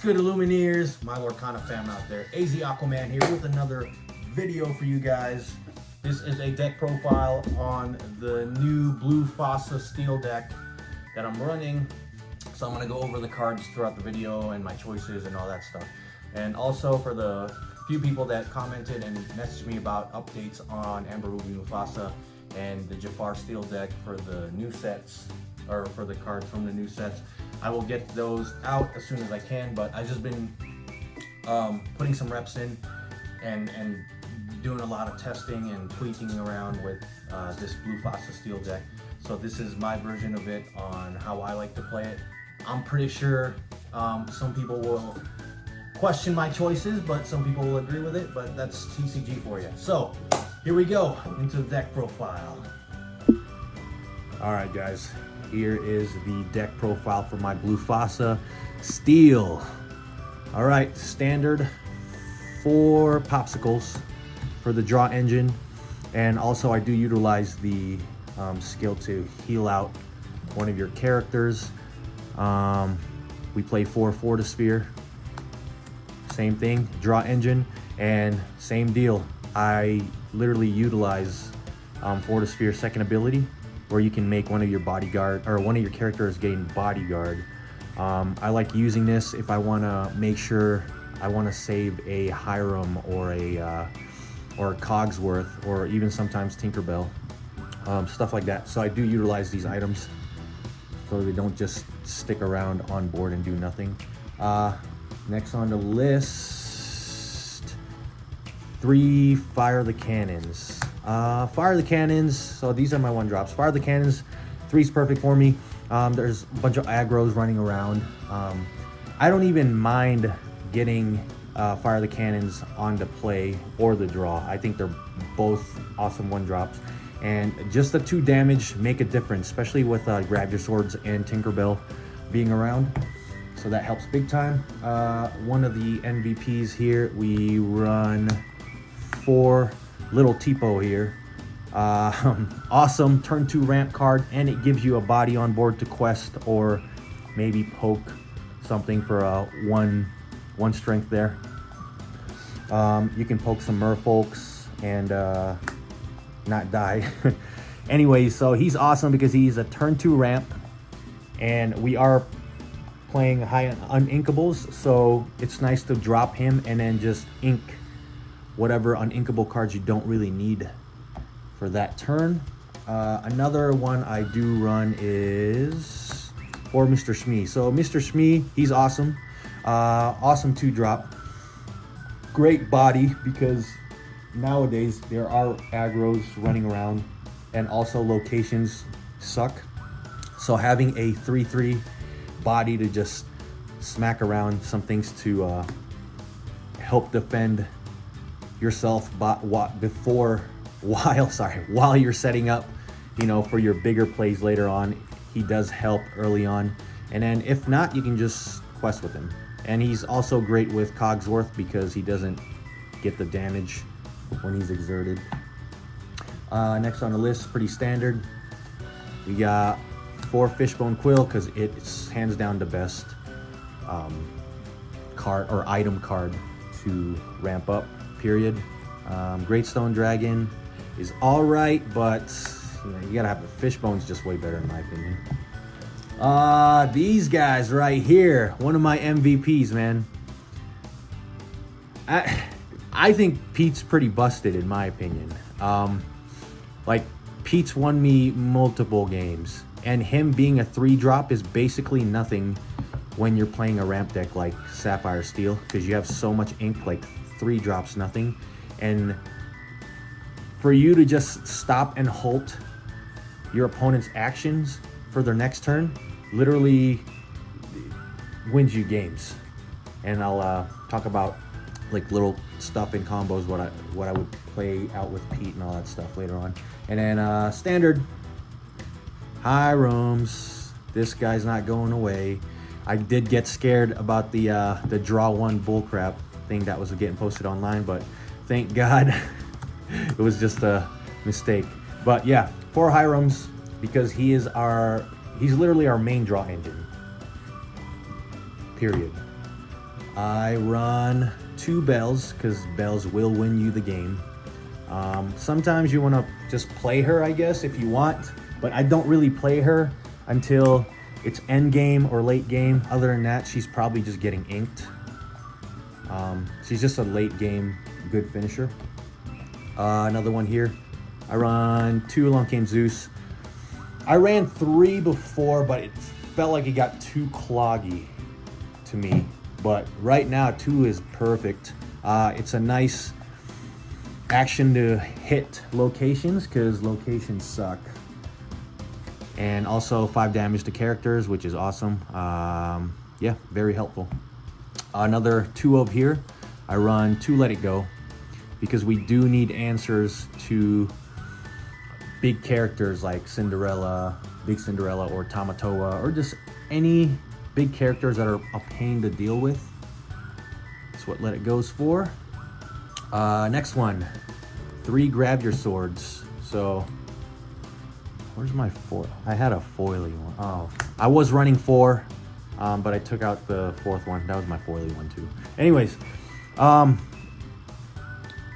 good, Illumineers? My Lorcana fam out there. AZ Aquaman here with another video for you guys. This is a deck profile on the new Blufasa steel deck that I'm running. So I'm going to go over the cards throughout the video and my choices and all that stuff. And also for the few people that commented and messaged me about updates on Amber Ruby Mufasa and the Jafar steel deck for the new sets, or for the cards from the new sets. I will get those out as soon as I can, but I've just been putting some reps in and doing a lot of testing and tweaking around with this Blufasa steel deck. So this is my version of it on how I like to play it. I'm pretty sure some people will question my choices, but some people will agree with it, but that's TCG for you. So here we go into the deck profile. All right, guys. Here is the deck profile for my Blufasa steel. All right, standard 4 popsicles for the draw engine. And also I do utilize the skill to heal out one of your characters. We play 4 Fortisphere. Same thing, draw engine, and same deal. I literally utilize Fortisphere second ability, where you can make one of your bodyguard, or one of your characters gain bodyguard. I like using this if I want to make sure I want to save a Hiram or a Cogsworth, or even sometimes Tinkerbell, stuff like that. So I do utilize these items so they don't just stick around on board and do nothing. Next on the list, 3 Fire the Cannons. Fire the Cannons, so these are my 1-drops. Fire the Cannons, 3's perfect for me. There's a bunch of aggros running around. I don't even mind getting Fire the Cannons onto play or the draw. I think they're both awesome 1-drops. And just the 2 damage make a difference, especially with Grab Your Swords and Tinkerbell being around. So that helps big time. One of the MVPs here, we run 4 Little Tipo here. Awesome turn 2 ramp card, and it gives you a body on board to quest or maybe poke something for a 1 strength there. You can poke some merfolks and not die. Anyway, so he's awesome because he's a turn 2 ramp, and we are playing high uninkables, so it's nice to drop him and then just ink whatever uninkable cards you don't really need for that turn. Another one I do run is for Mr. Shmee. So Mr. Shmee, he's awesome. Awesome 2-drop. Great body, because nowadays there are aggros running around and also locations suck. So having a 3/3 body to just smack around some things to help defend yourself while you're setting up, you know, for your bigger plays later on. He does help early on, and then if not, you can just quest with him. And he's also great with Cogsworth because he doesn't get the damage when he's exerted. Next on the list, pretty standard, we got 4 Fishbone Quill, because it's hands down the best card or item card to ramp up, period. Great Stone Dragon is all right, but you know, you gotta have the Fishbone's just way better in my opinion. These guys right here, one of my MVPs, man. I think Pete's pretty busted in my opinion. Like, Pete's won me multiple games, and him being a 3-drop is basically nothing when you're playing a ramp deck like Sapphire Steel, because you have so much ink. Like, 3 drops nothing, and for you to just stop and halt your opponent's actions for their next turn literally wins you games. And I'll talk about like little stuff in combos, what I would play out with Pete and all that stuff later on. And then standard Hirams. This guy's not going away. I did get scared about the draw 1 bullcrap thing that was getting posted online, but thank God it was just a mistake. But yeah, 4 Hirams, because he's literally our main draw engine, period. I run 2 bells because bells will win you the game. Sometimes you want to just play her, I guess, if you want, but I don't really play her until it's end game or late game. Other than that, she's probably just getting inked. She's just a late game good finisher. Another one here. I run 2 Long Cane Zeus. I ran 3 before, but it felt like it got too cloggy to me. But right now, 2 is perfect. It's a nice action to hit locations because locations suck. And also 5 damage to characters, which is awesome. Yeah, very helpful. Another 2 of here. I run 2 Let It Go because we do need answers to big characters like Cinderella, Big Cinderella, or Tamatoa, or just any big characters that are a pain to deal with. That's what Let It Go's for. Next one, 3 Grab Your Swords. So, where's my foil? I had a foily one. Oh, I was running 4, but I took out the 4th one. That was my foily one too. Anyways,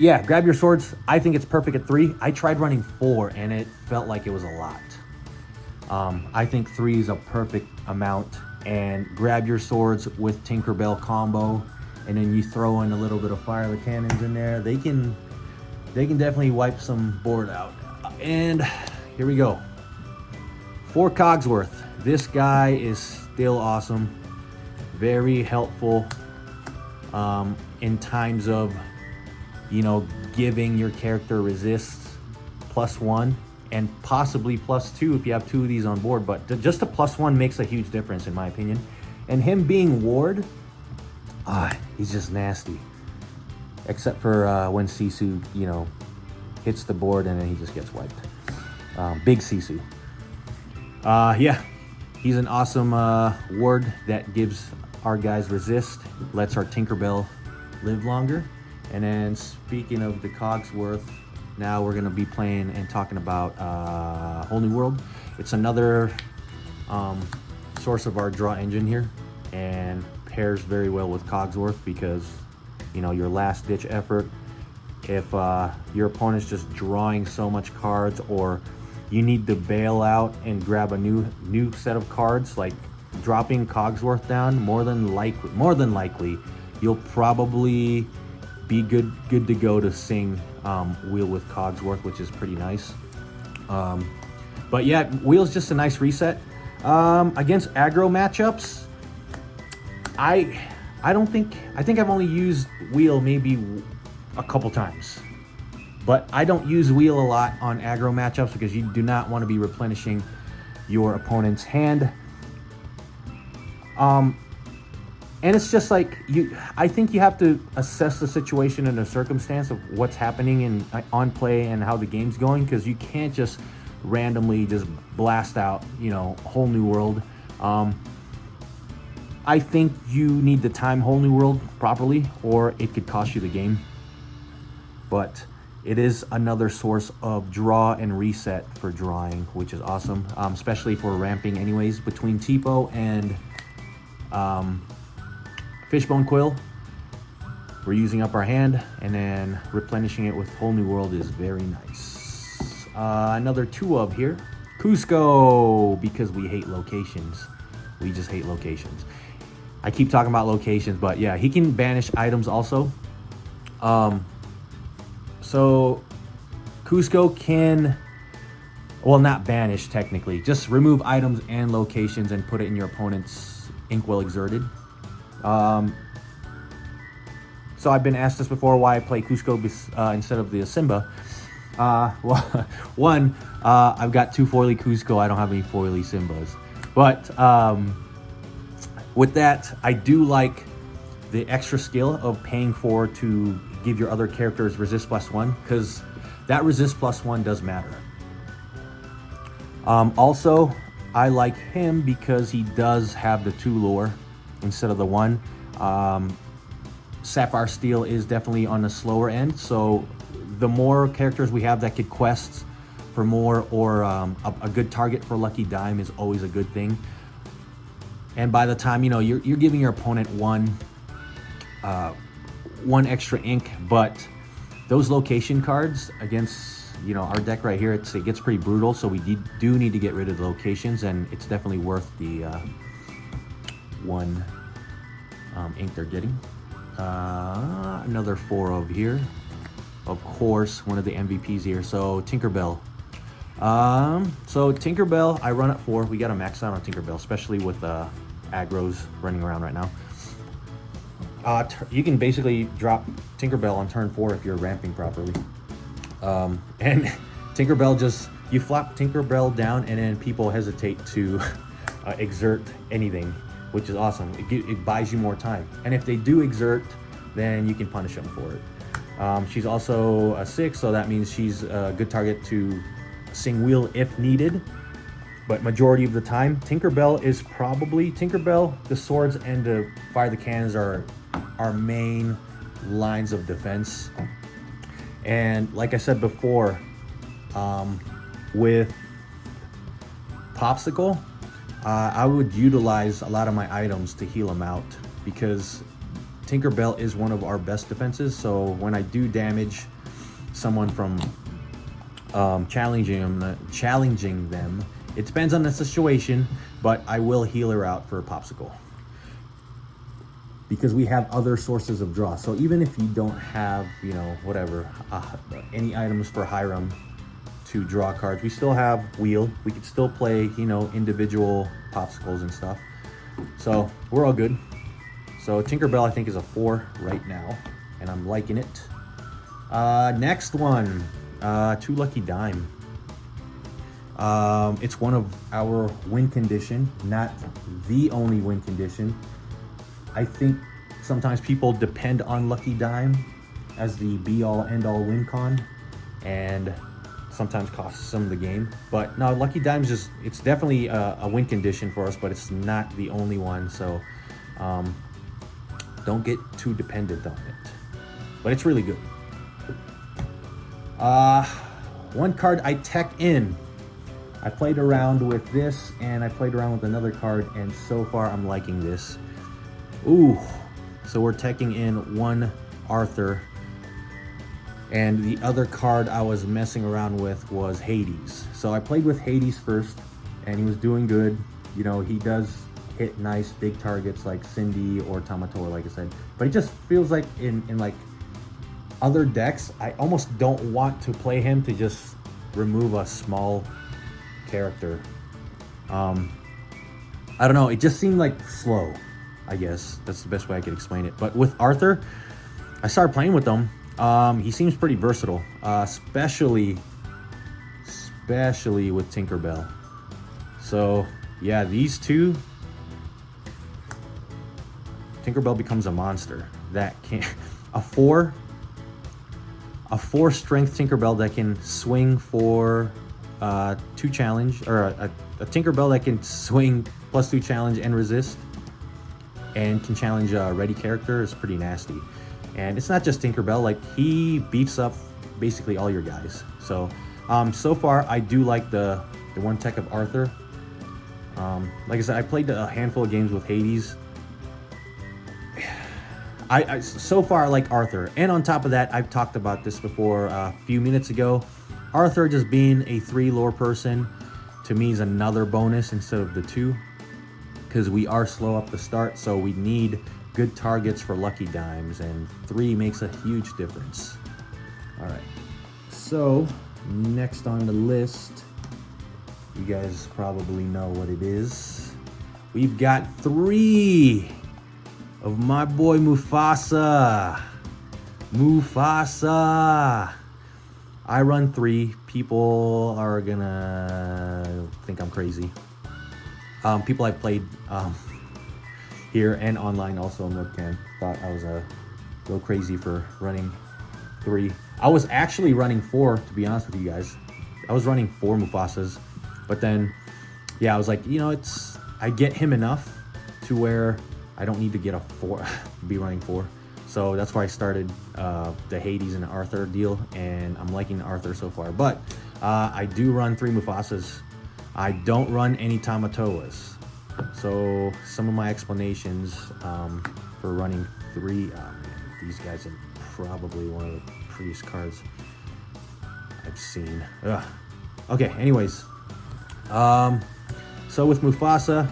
yeah, Grab Your Swords. I think it's perfect at 3. I tried running 4 and it felt like it was a lot. I think 3 is a perfect amount. And Grab Your Swords with Tinkerbell combo, and then you throw in a little bit of Fire the Cannons in there. They can definitely wipe some board out. And here we go. 4 Cogsworth. This guy is still awesome. Very helpful in times of, you know, giving your character resist +1 and possibly +2 if you have 2 of these on board. But just a +1 makes a huge difference in my opinion. And him being ward, he's just nasty. Except for when Sisu, you know, hits the board and then he just gets wiped. Big Sisu. Yeah, he's an awesome ward that gives our guys resist, lets our Tinkerbell live longer. And then speaking of the Cogsworth, now we're gonna be playing and talking about Whole New World. It's another source of our draw engine here, and pairs very well with Cogsworth because, you know, your last ditch effort, if your opponent's just drawing so much cards, or you need to bail out and grab a new set of cards, like dropping Cogsworth down, more than likely you'll probably be good to go to sing Wheel with Cogsworth, which is pretty nice. But yeah, Wheel's just a nice reset. Against aggro matchups, I think I've only used Wheel maybe a couple times. But I don't use Wheel a lot on aggro matchups because you do not want to be replenishing your opponent's hand. And it's just like, I think you have to assess the situation and the circumstance of what's happening on play and how the game's going, because you can't just randomly just blast out, you know, Whole New World. I think you need to time Whole New World properly, or it could cost you the game. But it is another source of draw and reset for drawing, which is awesome, especially for ramping anyways between Tipo and Fishbone Quill. We're using up our hand, and then replenishing it with Whole New World is very nice. Another 2 of here. Cusco, because we hate locations. We just hate locations. I keep talking about locations, but yeah, he can banish items also. So Cusco can, well, not banish technically, just remove items and locations and put it in your opponent's Inkwell Exerted. So I've been asked this before, why I play Cusco instead of the Simba. Well, one, I've got 2 foily Cusco. I don't have any foily Simbas. But with that, I do like the extra skill of paying 4 to give your other characters resist +1, because that resist +1 does matter. Also, I like him because he does have the 2 lure instead of the 1. Sapphire Steel is definitely on the slower end, so the more characters we have that could quest for more, or a good target for Lucky Dime is always a good thing. And by the time, you know, you're giving your opponent 1 1 extra ink, but those location cards against, you know, our deck right here, it gets pretty brutal, so we do need to get rid of the locations, and it's definitely worth the 1 ink they're getting. Another 4 over here. Of course, one of the MVPs here. So Tinkerbell. So Tinkerbell, I run at 4. We got to max out on Tinkerbell, especially with aggros running around right now. You can basically drop Tinkerbell on turn 4 if you're ramping properly. And Tinkerbell just, you flop Tinkerbell down and then people hesitate to exert anything, which is awesome. It buys you more time. And if they do exert, then you can punish them for it. She's also a 6, so that means she's a good target to sing wheel if needed. But majority of the time, Tinkerbell, the swords and the fire the cannons are our main lines of defense. And like I said before, with Popsicle, I would utilize a lot of my items to heal him out, because Tinkerbell is one of our best defenses. So when I do damage someone from challenging them, it depends on the situation, but I will heal her out for a Popsicle, because we have other sources of draw. So even if you don't have, you know, whatever, any items for Hiram to draw cards, we still have wheel. We could still play, you know, individual Popsicles and stuff. So we're all good. So Tinkerbell, I think, is a 4 right now, and I'm liking it. Next one, 2 Lucky Dime. It's one of our win condition, not the only win condition. I think sometimes people depend on Lucky Dime as the be-all, end-all win con, and sometimes costs them the game. But no, Lucky Dime's just, it's definitely a win condition for us, but it's not the only one. So don't get too dependent on it, but it's really good. One card I tech in. I played around with this, and I played around with another card, and so far I'm liking this. Ooh, so we're teching in 1 Arthur, and the other card I was messing around with was Hades. So I played with Hades first, and he was doing good. You know, he does hit nice big targets like Cindy or Tamator, like I said, but it just feels like in like other decks, I almost don't want to play him to just remove a small character. I don't know, it just seemed like slow, I guess that's the best way I could explain it. But with Arthur, I started playing with him. He seems pretty versatile, especially with Tinkerbell. So yeah, these two, Tinkerbell becomes a monster that can a 4 strength Tinkerbell that can swing for 2 challenge, or a Tinkerbell that can swing +2 challenge and resist, and can challenge a ready character is pretty nasty. And it's not just Tinkerbell, like he beefs up basically all your guys. So so far I do like the 1 tech of Arthur. Like I said, I played a handful of games with Hades. I so far like Arthur, and on top of that, I've talked about this before a few minutes ago. Arthur just being a 3 lore person to me is another bonus instead of the 2, because we are slow up the start, so we need good targets for Lucky Dimes, and 3 makes a huge difference. All right, so next on the list, you guys probably know what it is. We've got 3 of my boy Mufasa. I run 3. People are gonna think I'm crazy. People I've played here and online also in Lorcana thought I was a little crazy for running 3. I was actually running 4, to be honest with you guys. I was running 4 Mufasas, but then, yeah, I was like, you know, I get him enough to where I don't need to get a 4, be running 4. So that's why I started the Hades and Arthur deal, and I'm liking Arthur so far. But I do run 3 Mufasas. I don't run any Tamatoas. So some of my explanations for running 3 these guys are probably one of the prettiest cards I've seen. Ugh. Okay, anyways. So with Mufasa,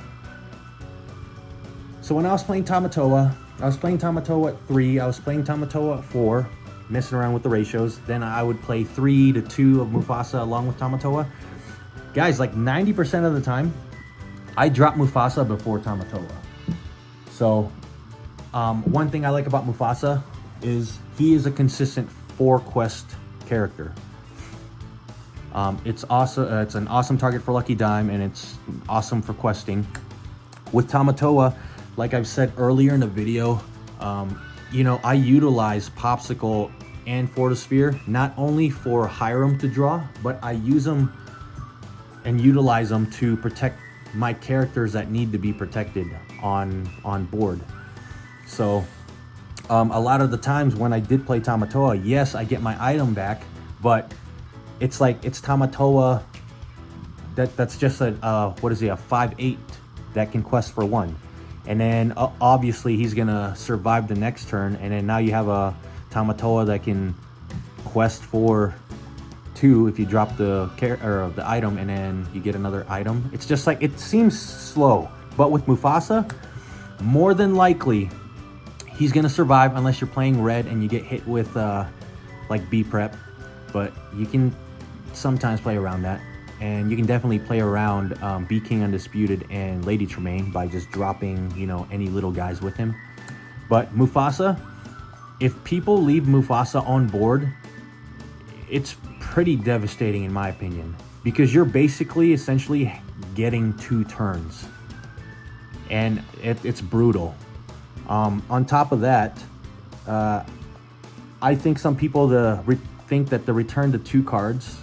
so when I was playing Tamatoa, I was playing Tamatoa at 3, I was playing Tamatoa at 4, messing around with the ratios. Then I would play 3 to 2 of Mufasa along with Tamatoa. Guys, like 90% of the time, I drop Mufasa before Tamatoa. So, one thing I like about Mufasa is he is a consistent 4-quest character. It's awesome. It's an awesome target for Lucky Dime, and it's awesome for questing. With Tamatoa, like I've said earlier in the video, you know, I utilize Popsicle and Fortisphere not only for Hiram to draw, but I use them and utilize them to protect my characters that need to be protected on board. So a lot of the times when I did play Tamatoa, yes, I get my item back, but it's like it's Tamatoa that's just a what is he, a 5/8 that can quest for 1, and then obviously he's gonna survive the next turn, and then now you have a Tamatoa that can quest for 2 if you drop the item, and then you get another item. It's just like, it seems slow, but with Mufasa, more than likely he's gonna survive unless you're playing red and you get hit with like B prep, but you can sometimes play around that, and you can definitely play around B King Undisputed and Lady Tremaine by just dropping, you know, any little guys with him. But Mufasa, if people leave Mufasa on board, it's pretty devastating in my opinion, because you're basically essentially getting 2 turns, and it's brutal. On top of that, I think some people think that the return to 2 cards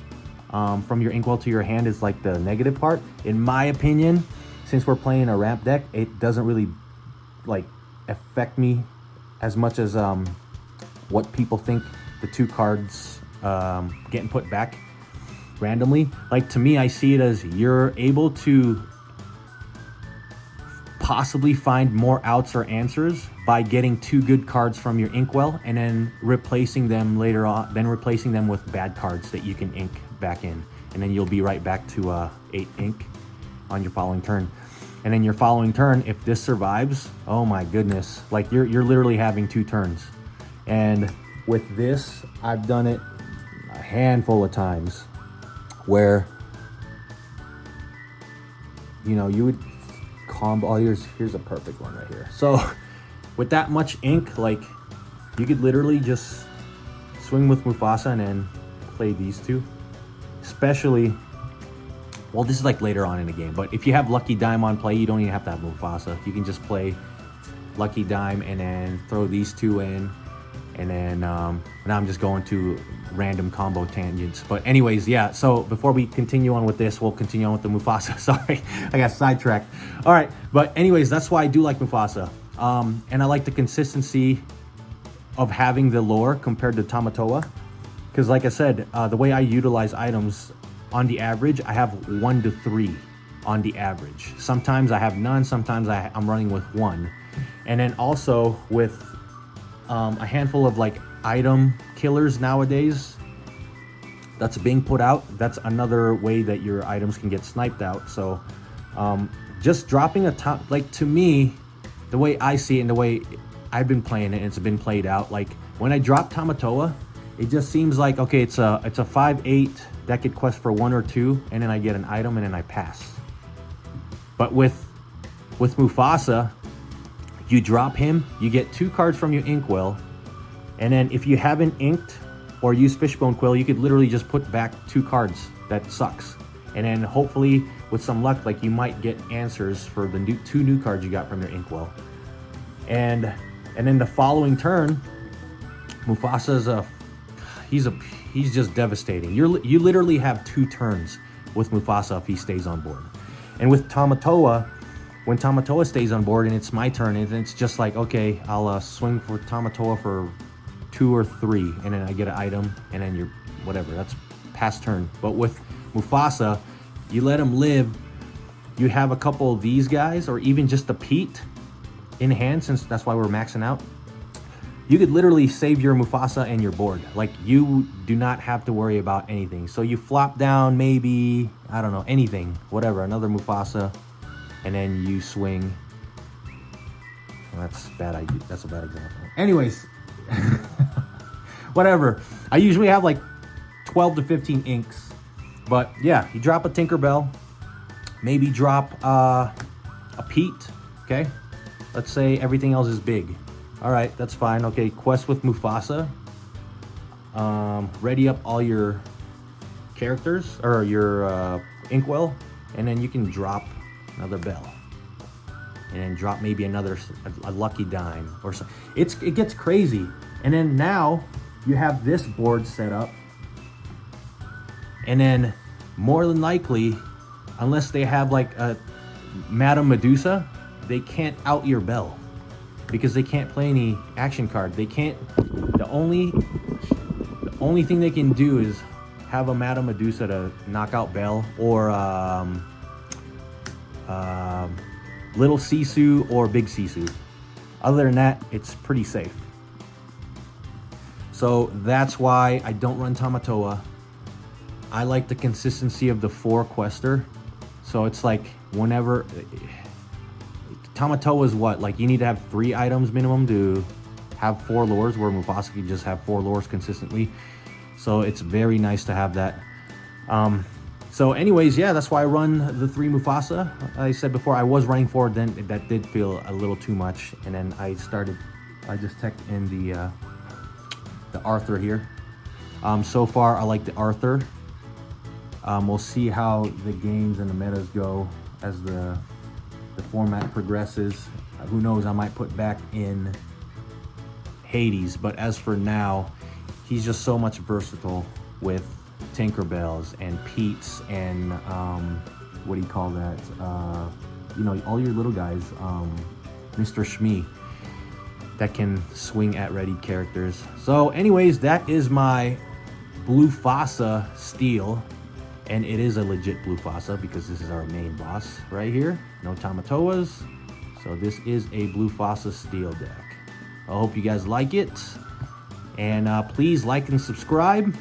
from your inkwell to your hand is like the negative part. In my opinion, since we're playing a ramp deck, it doesn't really like affect me as much as what people think the 2 cards getting put back randomly. Like, to me, I see it as you're able to possibly find more outs or answers by getting 2 good cards from your inkwell and then replacing them later on, replacing them with bad cards that you can ink back in, and then you'll be right back to 8 ink on your following turn. And then your following turn, if this survives, oh my goodness, like you're literally having 2 turns. And with this, I've done it a handful of times where, you know, you would combo. Oh, here's a perfect one right here. So with that much ink, like, you could literally just swing with Mufasa and then play these 2. Especially, well, this is like later on in the game, but if you have Lucky Dime on play, you don't even have to have Mufasa. You can just play Lucky Dime and then throw these 2 in, and then now I'm just going to random combo tangents. But anyways, yeah, so before we continue on with this, we'll continue on with the Mufasa. Sorry, I got sidetracked. All right, but anyways, that's why I do like Mufasa. And I like the consistency of having the lore compared to Tamatoa. Because like I said, the way I utilize items, on the average, I have 1 to 3 on the average. Sometimes I have none, sometimes I'm running with 1. And then also with a handful of like item killers nowadays that's being put out, that's another way that your items can get sniped out. So just dropping a top, like, to me, the way I see it and the way I've been playing it, and it's been played out, like when I drop Tamatoa, it just seems like, okay, it's a 5/8 that could quest for 1 or 2, and then I get an item and then I pass. But with Mufasa, you drop him, you get 2 cards from your inkwell, and then if you haven't inked or used Fishbone Quill, you could literally just put back 2 cards. That sucks. And then hopefully with some luck, like, you might get answers for the 2 new cards you got from your inkwell. And then the following turn, Mufasa's he's just devastating. You literally have 2 turns with Mufasa if he stays on board. And with Tamatoa, when Tamatoa stays on board and it's my turn, and it's just like, okay, I'll swing for Tamatoa for 2 or 3, and then I get an item, and then you're whatever, that's past turn. But with Mufasa, you let him live. You have a couple of these guys, or even just the Pete in hand, since that's why we're maxing out. you could literally save your Mufasa and your board. Like, you do not have to worry about anything. So you flop down maybe, I don't know, anything, whatever, another Mufasa, and then you swing. Well, that's bad idea. That's a bad example. Anyways, whatever. I usually have like 12 to 15 inks, but yeah, you drop a Tinkerbell, maybe drop a Pete. Okay, let's say everything else is big. All right, that's fine. Okay, quest with Mufasa. Ready up all your characters or your inkwell, and then you can drop another bell, and then drop maybe another a lucky dime or so. It gets crazy. And then now you have this board set up, and then more than likely, unless they have like a Madame Medusa, they can't out your bell because they can't play any action card. They can't. The only thing they can do is have a Madame Medusa to knock out Belle, or Little Sisu or Big Sisu. Other than that, it's pretty safe. So that's why I don't run Tamatoa. I like the consistency of the 4 quester. So it's like whenever Tamatoa is what, like you need to have 3 items minimum to have 4 lures, where Mufasa can just have 4 lures consistently. So it's very nice to have that. So anyways, yeah, that's why I run the 3 Mufasa. I said before I was running 4, then that did feel a little too much, and then I just teched in the Arthur here. So far I like the Arthur. We'll see how the games and the metas go as the format progresses. Who knows, I might put back in Hades, but as for now, he's just so much versatile with Tinkerbells and Pete's and what do you call that? You know, all your little guys, Mr. Shmee, that can swing at ready characters. So anyways, that is my Blufasa steel, and it is a legit Blufasa because this is our main boss right here. No Tamatoas. So this is a Blufasa steel deck. I hope you guys like it, and please like and subscribe.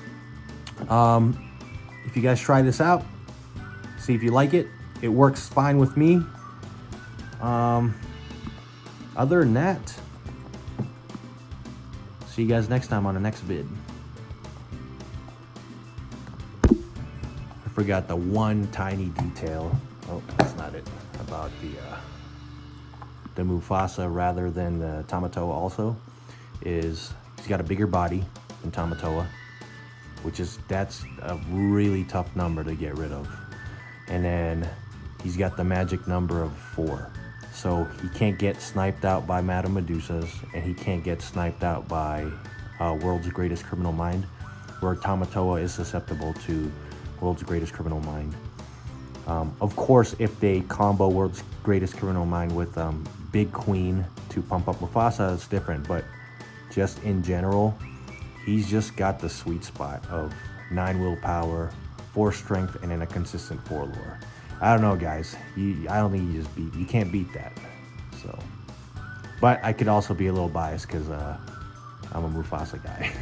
If you guys try this out, see if you like it. It works fine with me. Other than that, see you guys next time on the next vid. I forgot the one tiny detail. Oh, that's not it. About the Mufasa rather than the Tamatoa also is he's got a bigger body than Tamatoa, that's a really tough number to get rid of. And then he's got the magic number of 4. So he can't get sniped out by Madame Medusas, and he can't get sniped out by World's Greatest Criminal Mind, where Tamatoa is susceptible to World's Greatest Criminal Mind. Of course, if they combo World's Greatest Criminal Mind with Big Queen to pump up Mufasa, it's different. But just in general, he's just got the sweet spot of 9 willpower, 4 strength, and then a consistent 4 lore. I don't know, guys. I don't think you can't beat that. So, but I could also be a little biased because I'm a Mufasa guy.